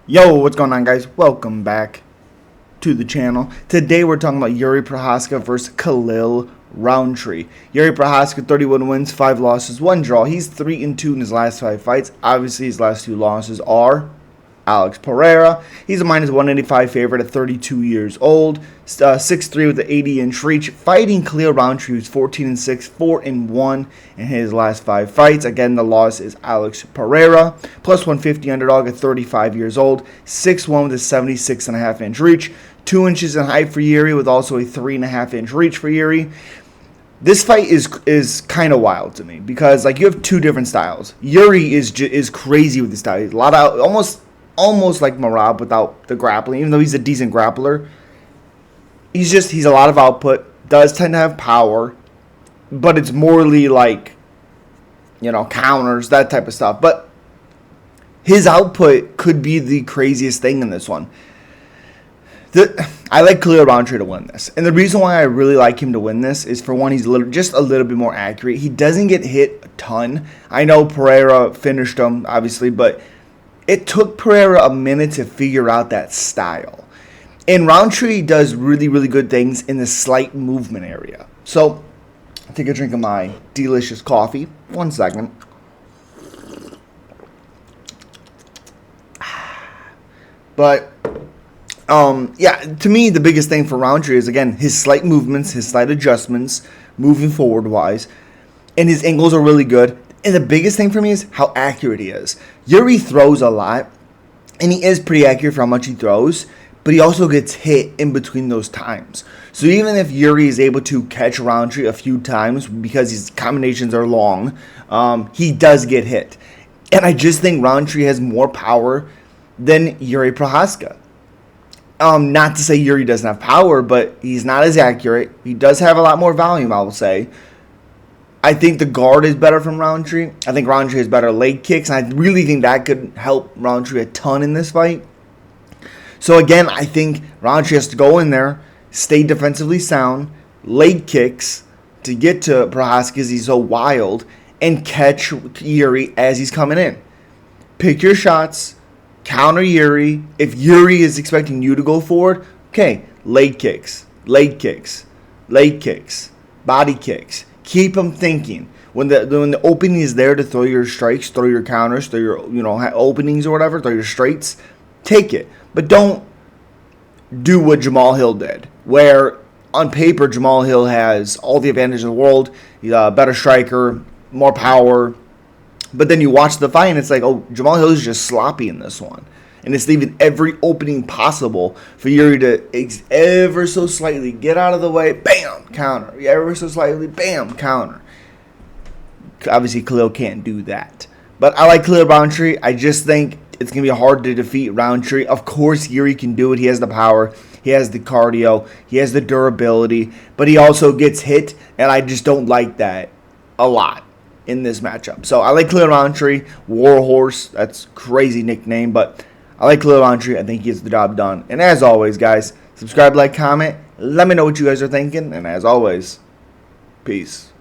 Yo, what's going on, guys? Welcome back to the channel. Today we're talking about Jiří Procházka versus Khalil Rountree. Jiří Procházka, 31 wins, 5 losses, 1 draw. He's 3-2 in his last 5 fights. Obviously, his last 2 losses are Alex Pereira. He's a minus 185 favorite at 32 years old. 6'3" with the 80-inch reach. Fighting Khalil Rountree, who's 14-6, 4-1 in his last 5 fights. Again, the loss is Alex Pereira. Plus 150 underdog at 35 years old. 6'1" with a 76.5-inch reach. 2 inches in height for Jiří, with also a 3.5-inch reach for Jiří. This fight is kind of wild to me because you have 2 different styles. Jiří is crazy with his style. He's a lot of almost like Marab without the grappling, even though he's a decent grappler. He's a lot of output, does tend to have power, but it's morely counters, that type of stuff. But his output could be the craziest thing in this one. I like Khalil Rountree to win this. And the reason why I really like him to win this is, for one, he's just a little bit more accurate. He doesn't get hit a ton. I know Pereira finished him, obviously, but it took Pereira a minute to figure out that style. And Rountree does really, really good things in the slight movement area. So, I'll take a drink of my delicious coffee. 1 second. But, yeah, to me, the biggest thing for Rountree is, again, his slight movements, his slight adjustments, moving forward-wise. And his angles are really good. And the biggest thing for me is how accurate he is. Jiří throws a lot, and he is pretty accurate for how much he throws, but he also gets hit in between those times. So even if Jiří is able to catch Rountree a few times because his combinations are long, he does get hit. And I just think Rountree has more power than Jiří Procházka. Not to say Jiří doesn't have power, but he's not as accurate. He does have a lot more volume, I will say. I think the guard is better from Rountree. I think Rountree has better leg kicks, and I really think that could help Rountree a ton in this fight. So again, I think Rountree has to go in there, stay defensively sound, leg kicks to get to Procházka because he's so wild, and catch Jiří as he's coming in. Pick your shots, counter Jiří. If Jiří is expecting you to go forward, okay, leg kicks, leg kicks, leg kicks, body kicks. Keep them thinking. When the opening is there to throw your strikes, throw your counters, throw your openings or whatever, throw your straights, take it. But don't do what Jamahal Hill did, where on paper Jamahal Hill has all the advantage in the world. He's a better striker, more power. But then you watch the fight and it's like, oh, Jamahal Hill is just sloppy in this one. And it's leaving every opening possible for Jiří to ever so slightly get out of the way, bam, counter. Ever so slightly, bam, counter. Obviously, Khalil can't do that. But I like Khalil Rountree. I just think it's going to be hard to defeat Rountree. Of course, Jiří can do it. He has the power. He has the cardio. He has the durability. But he also gets hit, and I just don't like that a lot in this matchup. So I like Khalil Rountree. Warhorse, that's a crazy nickname, but I like Khalil Rountree. I think he gets the job done. And as always, guys, subscribe, like, comment. Let me know what you guys are thinking. And as always, peace.